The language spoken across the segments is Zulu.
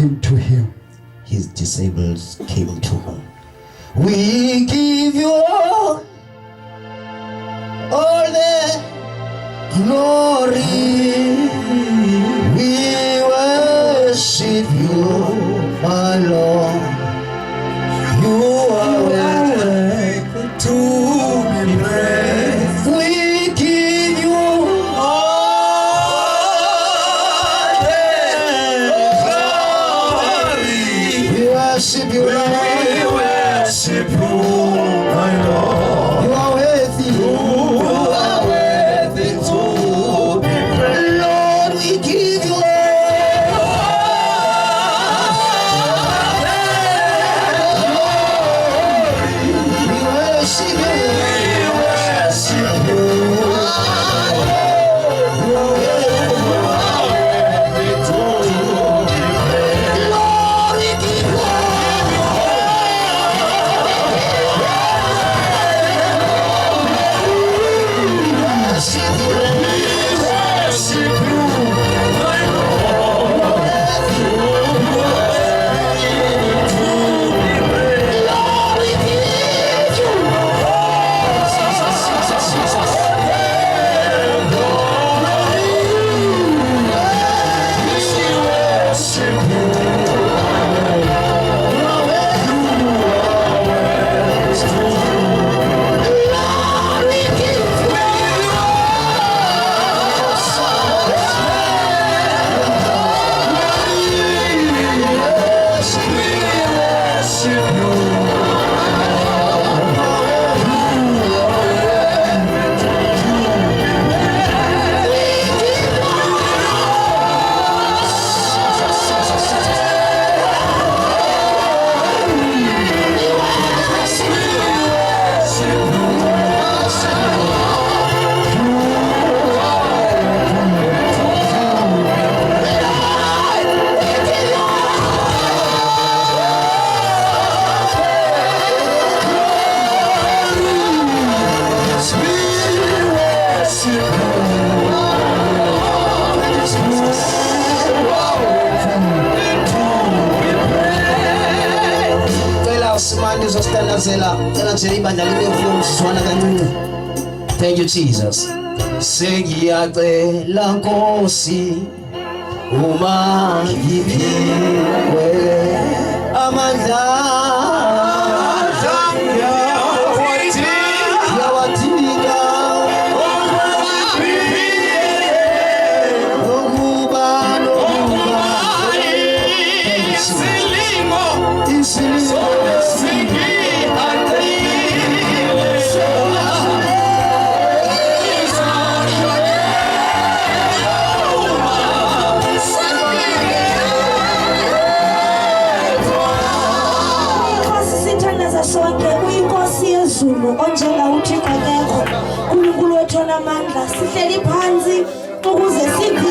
came to him. His disciples came to him. We give you all the glory. We worship you, my Lord. You are worthy to be praised. We give you all the glory. We worship you, Lord. We worship you, my Lord. You are worthy. You are worthy to be praised. Lord, we give you all. We worship you. We worship you. You are worthy to be praised. Lord, we give you all. Worship you. Worship you, my Lord. Lord, we give you Worship you. Lord, we give you Worship you. Cela usimande uzostanda cela nje ibandla limefuna usizwana kancinci. Thank you Jesus. Sengiyacela Nkosi uma ngiphiwe amandla yawathika nokuba isilimo sonke uyinkosi yezulu onjenga uThixo akekho. uNkulunkulu wethu onamandla, sihleli phansi ukuze siphe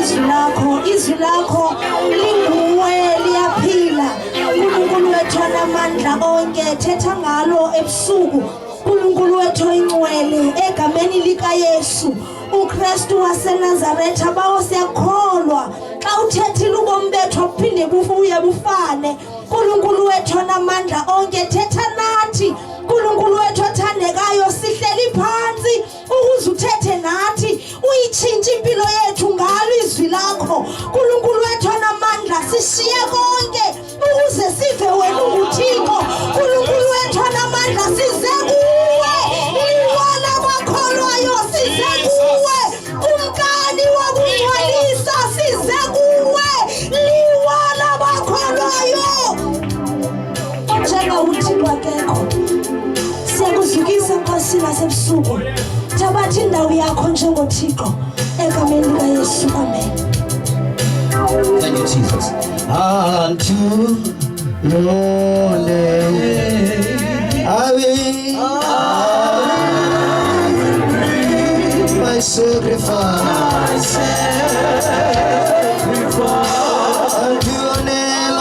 izwi lakho linguwe liyaphila. uNkulunkulu wethu onamandla onke, thetha ngalo ebusuku. uNkulunkulu wethu oyingcwele, egameni likaYesu uKristu waseNazaretha, bawo siyakholwa xa uthethile ubomi bethu buphinde bubuye bufane. uNkulunkulu wethu onamandla onke, thetha nathi. uNkulunkulu wethu othandekayo, sihleli phansi ukuze uthethe nathi, uyitshintshe impilo yethu ngalo izwi lakho. uNkulunkulu wethu onamandla, sishiye konke ukuze sive wena uThixo. uNkulunkulu wethu onamandla, size kuwe. Liwa labakholwayo, size kuwe. Umkani wokungcwalisa, size kuwe. Liwa labakholwayo onjenga uThixo akekho. Siyakuzukisa Nkosi nasebusuku, thabatha indawo yakho njengoThixo egameni likaYesu, amen. Thank you Jesus. Unto your name I will bring my sacrifice. Unto your name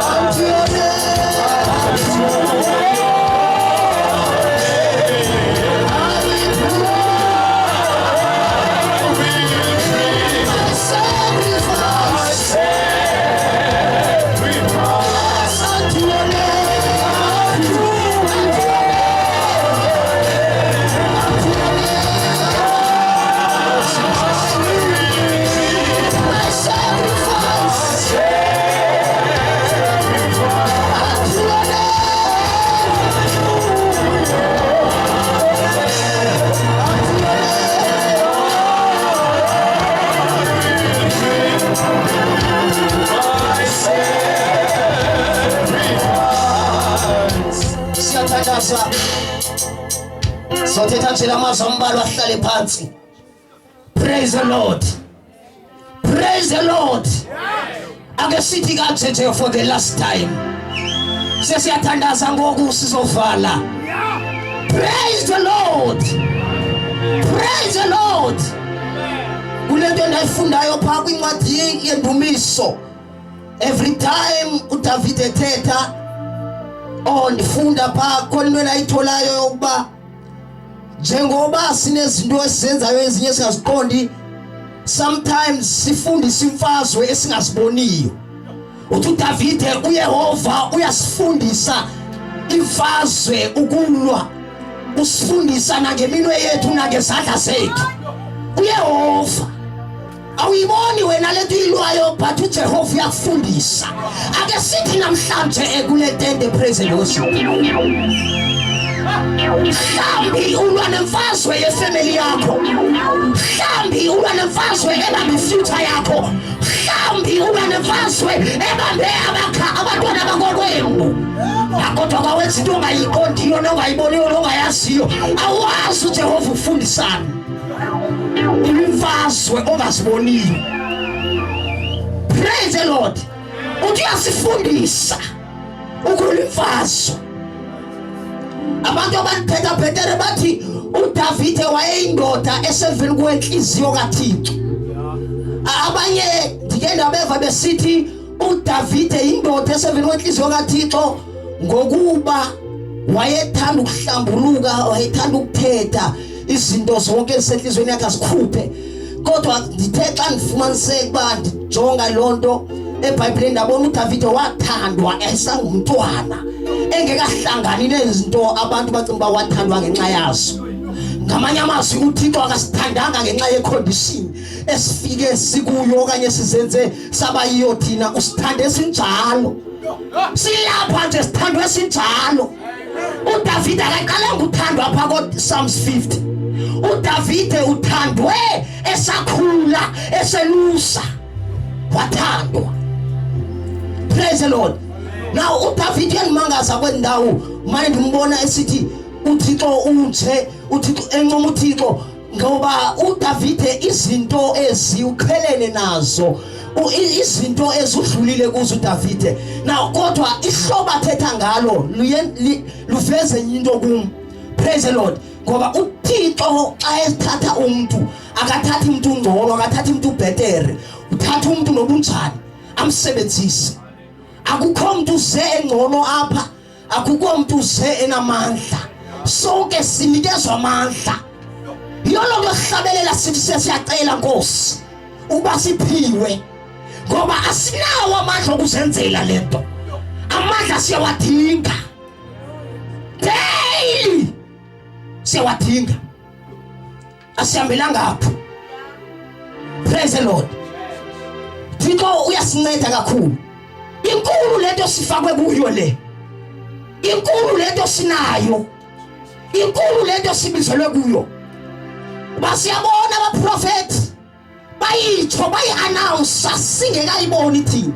unto your name siyathandaza sothetha nje lamazwi ambalwa ahlale phansi. Praise the Lord. Praise the Lord. Ake sithi kanje nje for the last time. Sesiyathandaza ngoku sizovala. Praise the Lord. Praise the Lord. Kulento endayifundayo pha kwincwadi yendumiso. Every time uDavid ethetha ndifunda pha khona into ayitholayo yokuba njengoba sinezinto esizenzayo ezinye singaziqondi, sometimes sifundisa imfazwe esingaziboniyo. Uthi uDavid uYehova uyasifundisa imfazwe ukulwa, usifundisa nangeminwe yethu nangezandla zethu. uYehova awuyiboni wena lento ilwayo, but uJehova uyakufundisa. Ake sithi namhlanje kule tende praise and worship, mhlambi ulwa nemfazwe yefamily yakho, mhlambi ulwa nemfazwe ebambe ifuture yakho, mhlambi ulwa nemfazwe ebambe abantwana bakokwenu. Kodwa kawenza into ongayiqondiyo nongayiboniyo nongayaziyo, awazi uJehova ufundisana imfazwe ongaziboniyo. Praise the Lord. Uthi uyasifundisa ukhulula imfazwe. Abantu abanthetha Peter bathi uDavid wayeyindoda eseveni kwenhliziyo kaThixo. Abanye ndike ndabeva besithi uDavid indoda eseveni kwenhliziyo kaThixo ngokuba wayethanda ukuhlambuluka, wayethanda ukuthetha izinto zonke ezisenhlizweni yakhe asikhuphe. Kodwa ndithe xa ndifumaniseke ba ndijonga lonto eBhayibhelini ndabona uDavid wathandwa esangumntwana engekahlangani nezinto abantu bacimba wathandwa ngenxa yazo. Ngamanye amazwi uThixo akasithandanga ngenxa yecondition esifike sikuyo okanye sizenze sabayiyo thina, usithande sinjalo. Silapha nje sithandwe sinjalo. uDavid akaqala nguthandwa apha koPsalms 50. uDavid uthandwe esakhula eselusa wathandwa. Praise the Lord. Now uDavid yanimangaza kwendawo manje ndimbona esithi uThixo unje, uThixo encoma uThixo ngoba uDavid izinto eziuqhelene nazo, izinto ezudlulile kuzo uDavid. Now kodwa ihlobo athetha ngalo luveze into kum. Praise the Lord. Ngoba uThixo xa ethatha umuntu akathathi umuntu ongcono, akathathi umuntu ubhetere, uthatha umuntu nobunjani amsebenzise. Akukho umuntu uze engcono apha, akukho umuntu uze enamandla, sonke sinikezwa amandla. Yolo lohlabelela sithi siyacela Nkosi uba siphiwe, ngoba asinawo amandla okuzenzela lento. Amandla siyawadinga daily, siyawadinga, asihambelanga apho. Praise the Lord. Thixo uyasinceda kakhulu. Inkulu lento sifakwe kuyo le, inkulu lento sinayo, inkulu lento sibizelwe kuyo. Basiyabona abaprofeti bayitsho bayi-announce singekayiboni thina.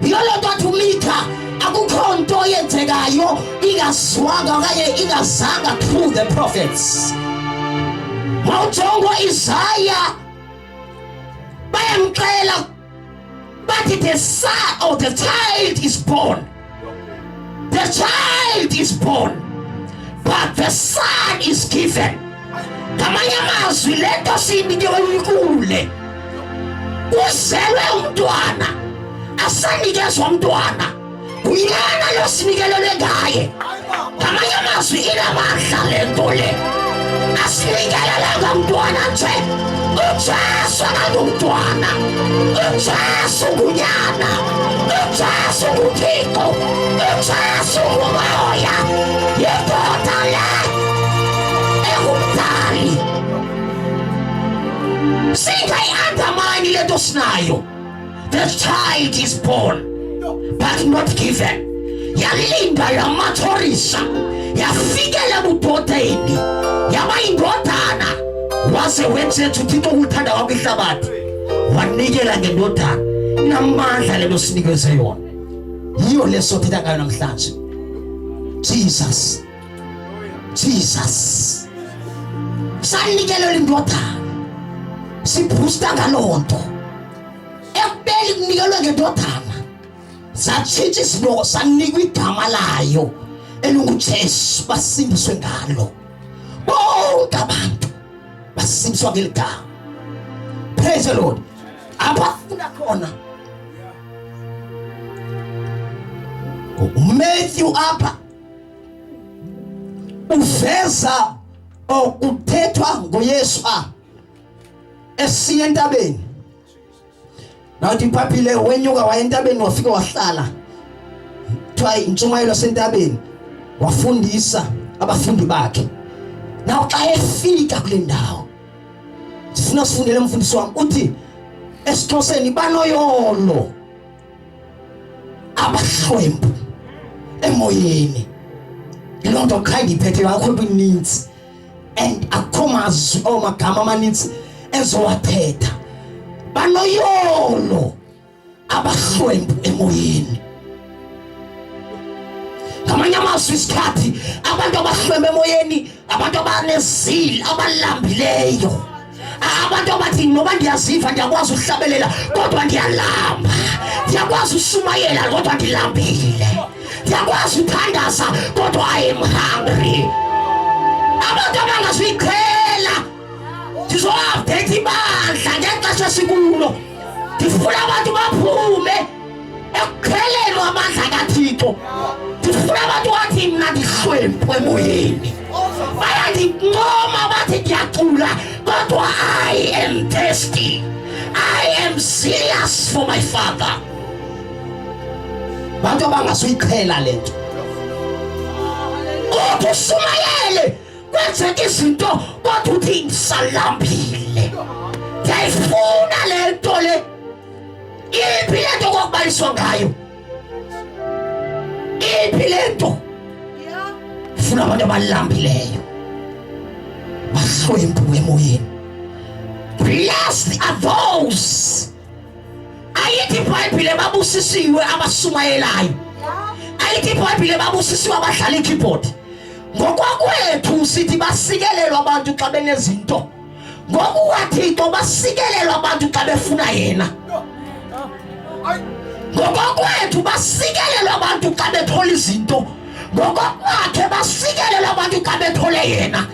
Yolo nto athi uMikha akukho nto yenzekayo ingazwanga okanye ingazanga through the prophets. Mawujongo Isaiah bayamxela bathi the son or the child is born. The child is born, but the son is given. Ngamanye amazwi lento siyinikiwe inkulu. Kuzelwe umntwana, asanikezwa umntwana, uyena lo sinikelele ngaye. Ngamanye amazwi inamandla lento le, asinikelele umntwana nje. uJesu ngumntwana, uJesu ngunyana, uJesu nguThixo, uJesu ngumoya, yindoda le engumdali. Singayi-undermine lento sinayo. The child is born but not given. Yalinda yamathorisa, yafikela budodeni, yaba indodana, waze wenze uThixo ukuthanda kwakho ihlabathi wanikela ngendodana. Inamandla lelo sinikeze yona. Yiyo leso thina ngayo namhlanje. Jesus. Jesus sanikele indodana sibhusta ngalonto ekubeli kunikelwe ngedodana satshintsha izinto sanikwa igama layo elunguJesu basindiswe ngalo bonke abantu basindiswa ngeligama. Praise the Lord. Abafuna khona Matthew apha uveza okuthethwa ngoYesu esiya entabeni. Nathi iphaphile wenyuka waya entabeni wafika wahlala kuthiwa intshumayelo sentabeni wafundisa abafundi bakhe. Naw xa efika kule ndawo sifuna sifundele umfundisi wami uthi esiXhoseni banoyolo abahlwempu emoyeni. Ilonto khaya ngiphethe kakhulu ininzi and akhomazi omagama amaninzi ezowathetha. Banoyolo abahlwempu emoyeni. Ngamanye amazwi isikhathi abantu abahlwempu emoyeni abantu abanezili abalambileyo. Abantu abathi noba ndiyaziva ndiyakwazi ukuhlabelela kodwa ndiyalamba. Ndiyakwazi ushumayela kodwa ndilambile. Ndiyakwazi uthandaza kodwa I am hungry. Abantu abangaziqhela ndizo-update ibandla ngexesha sikulo. Ndifuna abantu baphume ekuqheleni amandla kaThixo. Ndifuna abantu bathi mna ndihlwempu emoyeni. Bayandincoma bathi ndiyacula kodwa I am thirsty. I am serious for my Father. Bantu abangaziqhela lento. Ushumayele kwenzeka izinto kodwa uthi ngisalambile. Ndiyayifuna lento le. Iphi lento kokubaliswa ngayo? Iphi lento? Funa abantu abalambileyo bahlwempu emoyeni. Blessed are those. Ayithi iBhayibhile babusisiwe abasumayelayo. Ayithi iBhayibhile babusisiwe abadlala ikeyboard. Ngokwakwethu sithi basikelelwa abantu xa benezinto. NgokwaThixo basikelelwa abantu xa befuna yena. Ngokwakwethu basikelelwa abantu xa bethola izinto. Ngokwakhe basikelelwa abantu xa bethole yena.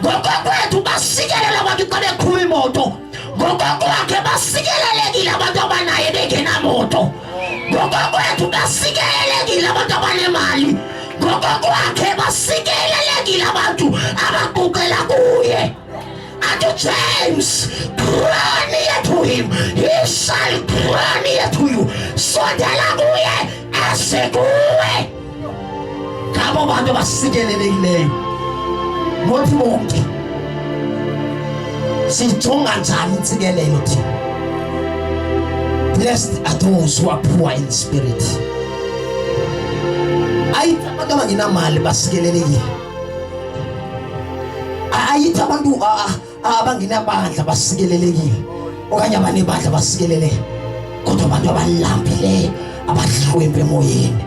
Ngokwethu basikelelwa abantu xa beqhuba imoto. Ngokwakhe basikelelekile abantu abanayo bengenamoto. Ngokwethu basikelelekile abantu abanemali. Ngokwakhe basikelelekile abantu abaquqela kuye. Athi James, draw near to him, he shall draw near to you. Sondela kuye asekuwe. Ngabo bantu basikelelekileyo. Mothi bonke sijonga njani intsikelelo thina? Blessed are those who are poor in spirit. Ayithi abantu abangenamali basikelelekile. Ayithi abantu abangenabandla basikelelekile okanye abanebandla basikeleleke. Kodwa abantu abalambileyo abahlwempu emoyeni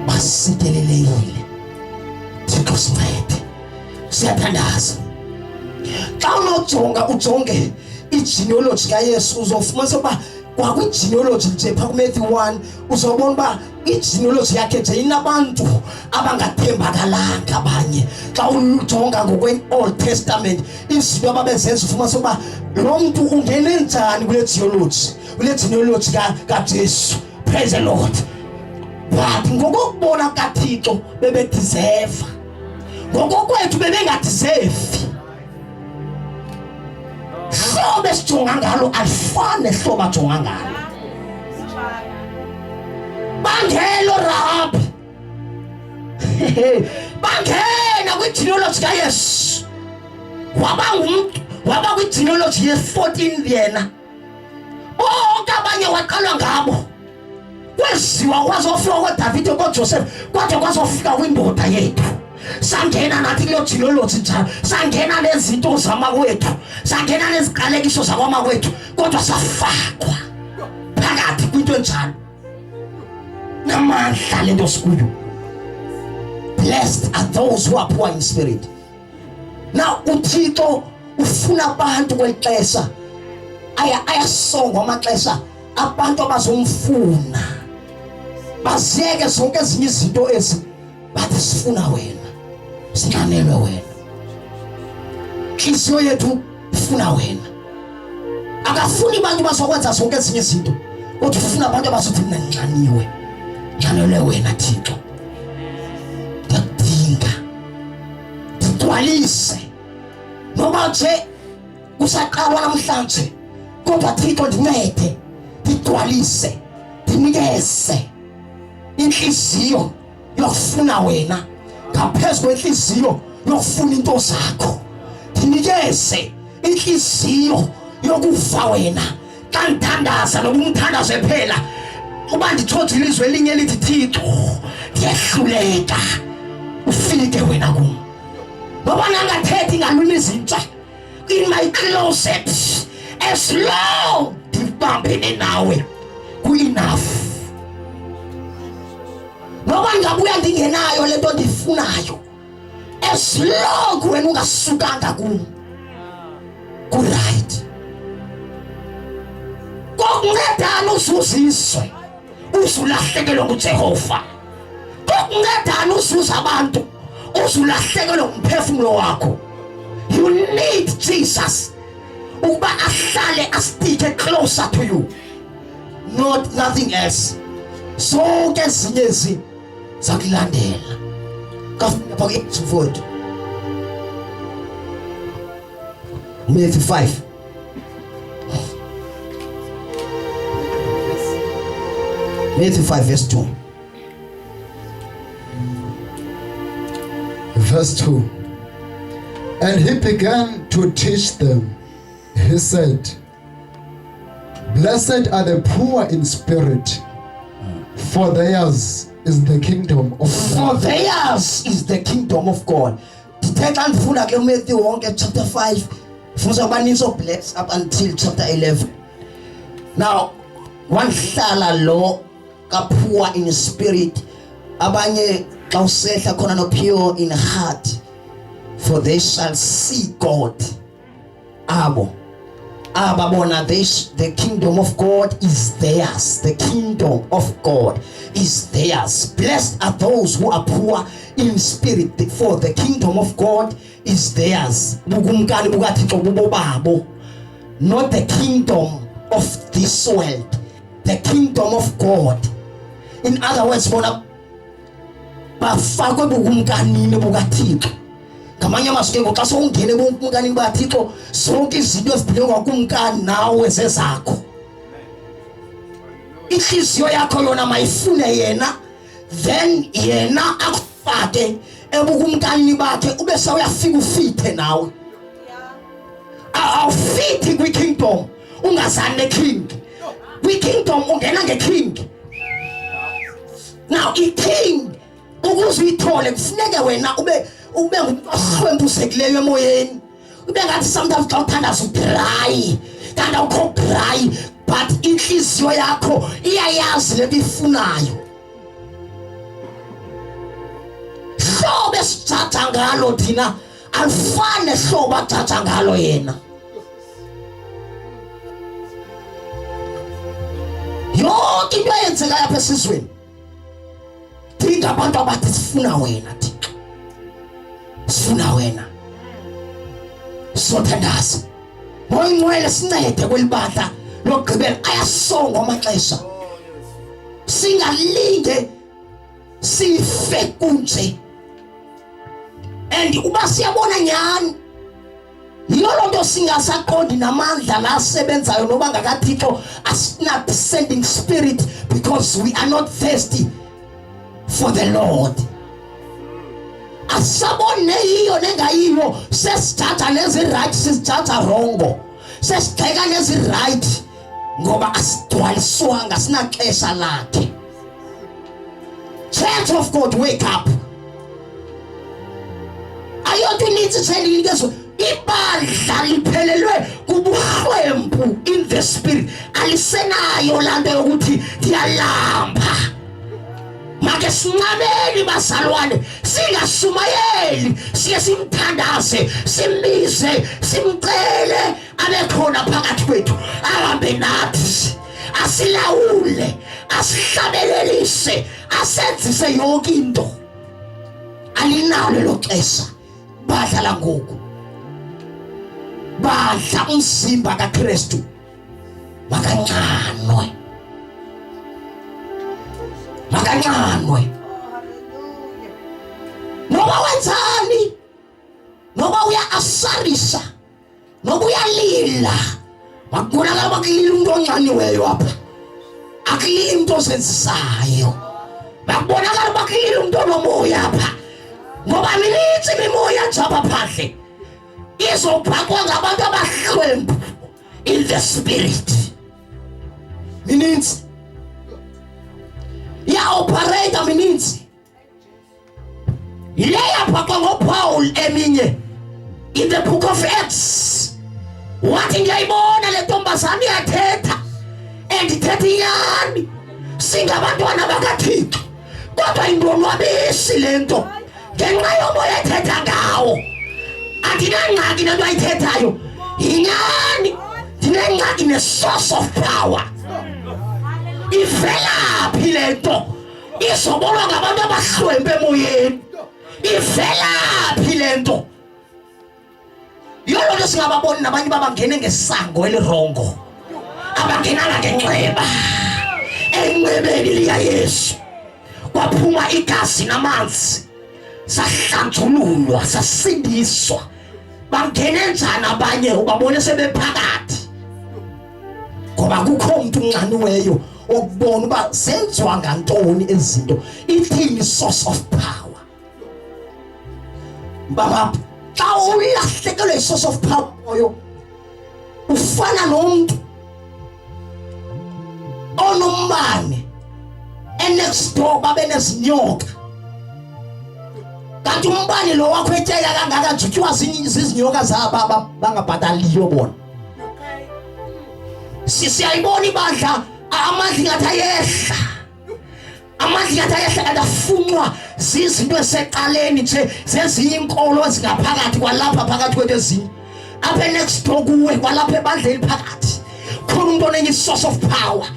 basikelelekile. Thixo sincede. Siyathandaza. Xa unojonga ujonge igenealogy kaYesu uzofumanisa ukuba kwakwigenealogy nje phaa kuMatthew 1 uzobona uba igenealogy yakhe nje inabantu abangathembakalanga abanye. Xa ujonga ngokwe-Old Testament izinto ababezenza ufumanisa ukuba lo mntu ungene njani kule genealogy kaJesu. Praise the Lord. But ngokubona kaThixo bebedeserve. Ngokokwethu bebengadeserve. Hlobo esijonga ngalo alifane hlobo ajonga ngalo. Bangelo Rahabi. Bangena kwigenealogy kaYesu. Waba kwigenealogy ye-14 yena. Bonke abanye waqalwa ngabo. Kweziwa kwazofika kwaDavide kwaJoseph kwathi kwazofika kwindoda yethu. Sangena nathi kulo genealogy njalo. Sangena nezinto zamakwethu. Sangena neziqalekiso zakwamakwethu. Kodwa safakwa phakathi kwinto enjalo. Namandla lento sikuyo. Blessed are those who are poor in spirit. Now uThixo ufuna abantu kwexesha ayasonga amaxesha abantu abazomfuna bazeke zonke ezinye izinto ezi bathi sifuna wena, sinanelwe wena, inhliziyo yethu ifuna wena. Akafuni abantu bazokwenza zonke ezinye izinto, kodwa ufuna abantu abazothi mina ngincaniwe, ngicanelwe wena Thixo. Ngiyadinga ngigcwalise noma nje kusaqalwa namhlanje, kodwa Thixo ndincede ngigcwalise, ndinikeze inhliziyo yokufuna wena ngaphezu kwenhliziyo yokufuna into zakho. Ndinikeze inhliziyo yokuva wena xa ngithandaza nokumthandaze phela. Uba ndithothi ilizwe elinye lithi Thixo ndiyahluleka, ufike wena kum. Ngoba nangathethi ngalwimi izintsha in my closet, as long ndibambene nawe ku-enough. Ngoba ngabuya ndingenayo lento ndifunayo, as long wena ungasukanga kum ku-right. Kokuncedana uzuziswe, uzulahlekelwe nguJehova. Kokuncedana uzuza abantu, uzulahlekelwe ngumphefumulo wakho. You need Jesus ukuba ahlale astike closer to you, not nothing else. Zonke ezinye izinto zakulandela. Kafuna phakathi mfowethu Matthew 5. Matthew 5 verse 2. Verse 2. And he began to teach them. He said, Blessed are the poor in spirit, for theirs is the kingdom of For God. theirs is the kingdom of God. Ndithetha ndifunda ke Matthew wonke chapter 5. Fuza abaninzi blessed up until chapter 11. Now, wanhlala lo ka poor in spirit, abanye xa usehla khona no pure in heart, for they shall see God. Ababona, the kingdom of God is theirs. The kingdom of God is theirs. Blessed are those who are poor in spirit, for the kingdom of God is theirs. Bukumkani bukaThixo bubo babo, not the kingdom of this world, the kingdom of God. In other words, bona bafakwe bukumkanini bukaThixo. Ngamanye amazwi ke xa sowungene bukumkanini bukaThixo, zonke izinto ezibhilonga kumkani nawe zezakho. Inhliziyo yakho yona mayifune yena, then yena akufake ebukumkanini bakhe, ube sawuyafika ufithe nawe. Awufithi kwi-kingdom ungazani ne-king. Kwi-kingdom ungena nge-king. Now i-king ukuze uyithole kufuneke wena ube ngumuntu ohlwempuzekileyo emoyeni. Ube ngathi sometimes xa uthandaza udry, kanti awukho dry, but inhliziyo yakho iyayazi lento ifunayo. Hlobo esijaja ngalo thina alifane hlobo ajaja ngalo yena. Yonke into eyenzeka yapha esizweni, dinga abantu abathi sifuna wena Thixo, sifuna wena, sothandaza. Moyingcwele sincede kwelibandla lokugqibela, ayasonga amaxesha. Singalinge sife kunje. And uba siyabona nyani, yiyo loo nto singasaqondi namandla la asebenzayo noba ngakaThixo asina descending spirit, because we are not thirsty for the Lord. Asabone yiyo nengayiyo, sesijaja nezi-right sesijaja wrongo, sesigxeka nezi-right ngoba asigcwaliswanga, sinaxesha lakhe. Church of God, wake up. Ayonto inintsi sendinikezwe, ibandla liphelelwe kubuhlwempu in the spirit. Alisenayo laa nto yokuthi ndiyalamba. make sinqabeni bazalwane singashumayeli siye simthandaze simbize simcele abekhona phakathi kwethu ahambe nathi asilawule asihlabelelise asenzise yonke into alinalo lo xesha badlala ngoku badla umzimba kaKristu makancanwe noba wenzani noba uya-asarisa noba uyalila makubonakala bakulila umuntu oncaniweyo apha akulili umuntu ozenzisayo makubonakala bakulila umuntu onomoya apha ngoba minintsi imimoya njapha phandle izobhaqwa ngabantu abahlwempu in the spirit minintsi ya-operate minintsi yile yabhaqwa ngoPaul eminye in the book of Acts wathi ngiyayibona le ntombazane iyathetha endithetha inyani singabantwana bakaThixo kodwa indonwabisi le nto ngenxa yomoya ethetha ngawo andinangxaki nento ayithethayo inyani ndinengxaki ne-source of power ivelaphi le nto izobonwa ngabantu abahlwempe emoyeni ivelaphi le nto yolo nto singababoni nabanye babangene ngesango elirongo abangenanga ngenxeba enxebeni likaYesu kwaphuma igazi namanzi sahlanjululwa sasindiswa bangene njani abanye ubabone sebephakathi ngoba kukho umuntu unxaniweyo okubona uba zenziwa ngantoni ezinto ithini source of power baba xa ulahlekelwe i-source of power oyo ufana nomuntu onombane next door babe nezinyoka kanti umbane lo wakho etsheka kangaka jutywa zizinyoka zaba bangabhataliyo bona siyayibona ibandla amandla ngathi ayehla amandla ngathi ayehla kanti afunwa zizinto eseqaleni nje zezinye inkolo ezingaphakathi kwalapha phakathi kwethu ezinye apha next door kuwe kwalapha ebandleni phakathi khona umuntu onenye i-source of power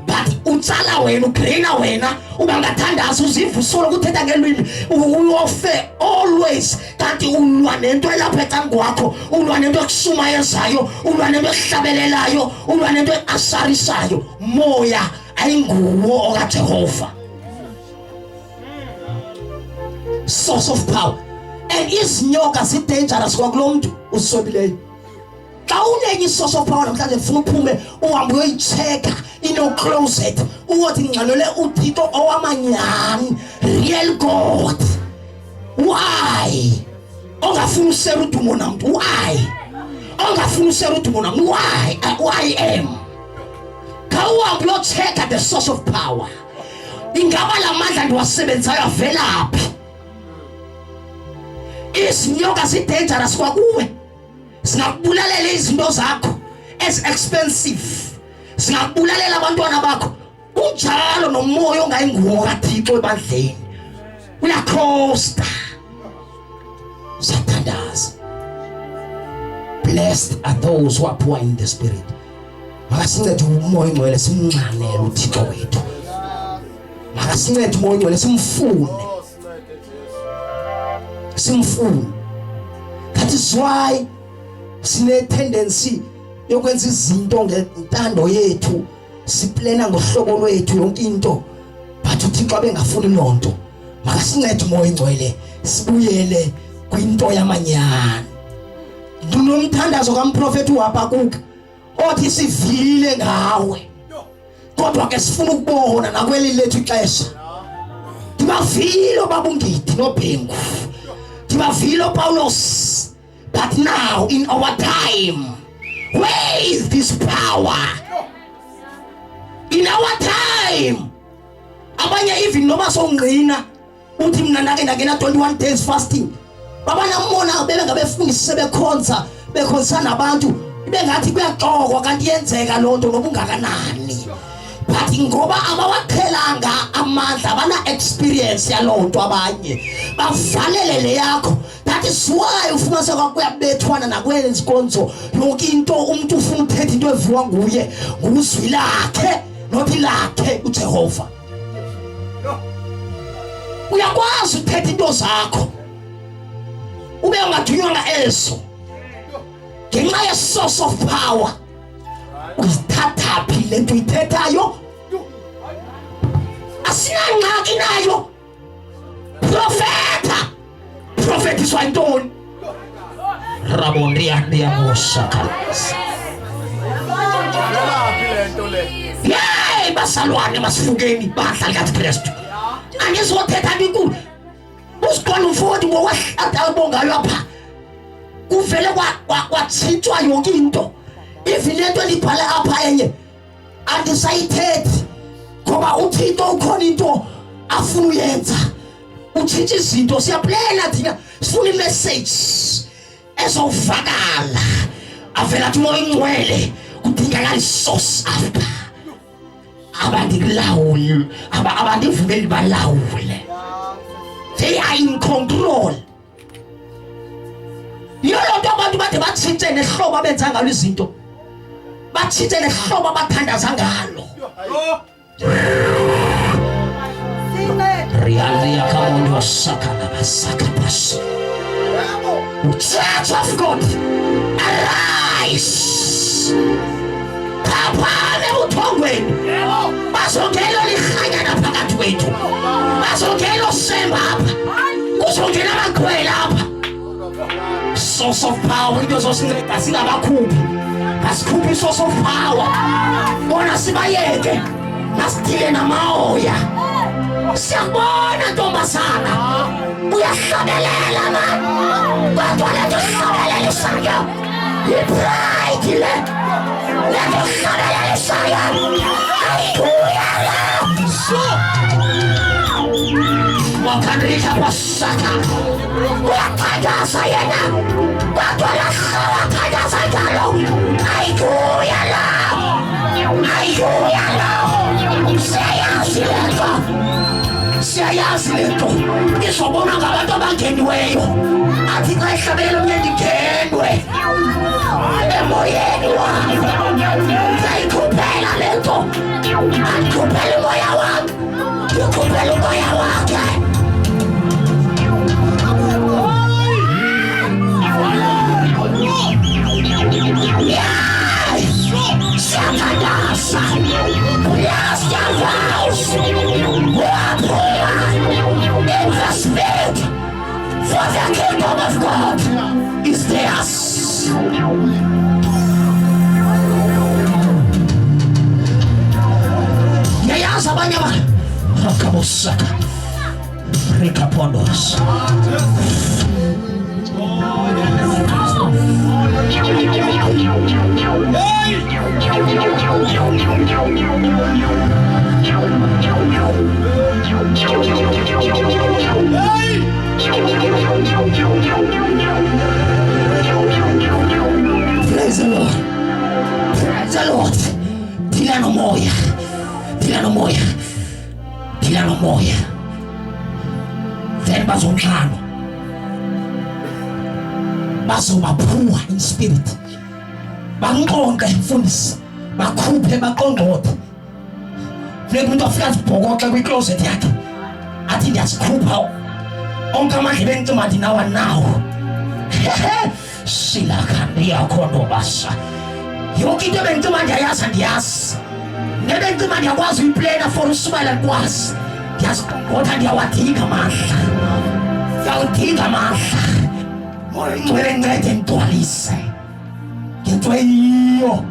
but utsala wena ugrina wena uba ngathandaza uziva usolo kuthetha ngelwimi uyofe always kanti ulwa nento elapha ecango wakho ulwa nento ekushumayezayo ulwa nento ehlabelelayo ulwa nento easarisayo moya ayinguwo okaJehova source of power and izinyoka zi-dangerous kwakulo muntu usobileyo xa unenye i-source of power namhlanje ndifuna uphume uhambe uyoyicheka ino-closet uwothi ngxanele uThixo owamanyani real God why ongafuna usera udumo namntu why ongafuna usera udumo namntu why I am khawuhambe uyocheka the source of power ingaba la mandla ndiwasebenzayo avelaphi izinyoka zi-dangerous kwakuwe singakubulalela izinto zakho as-expensive singakubulalela abantwana bakho unjalo nomoya ongayinguwo kaThixo ebandleni uyakhosta sathandaza blessed are those who are poor in the spirit makasincede umoya ongcwele simnxanele uThixo wethu makasincede umoya ongcwele simfune that is why sine tendency yokwenza izinto ngentando yethu siplena ngohlobo lwethu yonke into but uThixo abengafuni lonto makasincede umoya ongcwele sibuyele kwinto yamanyani ndinomthandazo kaMprofeti uHabakuk othi sivile ngawe kodwa ke sifuna ukubona nakweli lethu ixesha ndibavile babungidi noBhengu ndibavile Paulos but now in our time where is this power in our time abanye even noba songqina uthi mina ndakena 21 days fasting babanambona bebengabefundisi bekhonza nabantu bengathi kuyaxokwa kanti yenzeka lonto nobungakanani but ngoba abawaqhelanga amandla abana-experience yaloo nto abanye bavalele le yakho. That is why ufumanisa kwakuyabethwana nakwezinkonzo yonke into umuntu ufuna uthetha into eviwa nguye nguzwi lakhe nothi lakhe uJehova. Uyakwazi uthetha into zakho ube ungathunywanga eso ngenxa ye-source of power. Uzithathaphi le nto uyithethayo, asinangxaki nayo. Prophetiswa yintoni? Rabondiyandiyamoshakalas. Yey basalwane masifukeni bahlali kaKristu. Angizothetha inkulu. Usiqonda umfowethu ngokwahlabongayo apha. Kuvele kwatshintshwa yonke into. Even le nto libhale apha enye andisayithethi ngoba uThixo ukhona into afuna uyenza. Utshintsha izinto, siyaplela thina sifuna imessage ezovakala. Avela athi umoya ingcwele kudingakala isource apha. Abandikulawuli, abandivumeli balawule. They are in control. Yiloo nto abantu bade batshintshe nehlobo abenza ngalo izinto, batshintshe nehlobo abathandaza ngalo. Reality akamondi wasakana basakapas. Church of God, arise. Kapale uthongweni. Bazongelo likhanyana phakathi kwethu. Bazongelo semba apha. Kuzongena amakhwela apha. Source of power, into zosinceda singabakhuphi. Asikhuphi source of power. Bona sibayeke. Nasithile namaoya. Siyabona ntombazana uyahlabelela man kodwa lethu hlabelelisayo ipride le lethu hlabelelisayo ayikuyala wakanrika kwasaka uyathandaza yena kodwa lahlawathandaza njalo ayikuyala siyayazi lento izobona ngabantu abangeniweyo athi xa ihlabelelo mnye ndingenwe emoyeni wami ndayikhuphela lento andikhuphela umoya wami ndikhuphela umoya wakhe. Siyathandaza bless your voice in the spirit for the kingdom of God is theirs. Yayazi abanye abantu akabosaka rikapondos. Praise the Lord. Praise the Lord. Tila no moya. Tila no moya. Tila no moya. Then bazonhlalo. Bazobaphuma in spirit. Banqonke mfundisi. Bakhuphe baqongqothe. Funeka umuntu afika azibhokoxe kwicloset yakhe. Athi ndiyasikhupha onke amandla bencima ndinawa nawo. Silakhandiya khona basa. Yonke into bencima ndiyayazi ndiyazi. Nebencima ndiyakwazi uyiplana for usibala ndikwazi. Ndiyasiqongqotha ndiyawadinga amandla. Ndiyawudinga amandla. Moya ingcwele ncede ngigcwalise. Ngento eyiyo.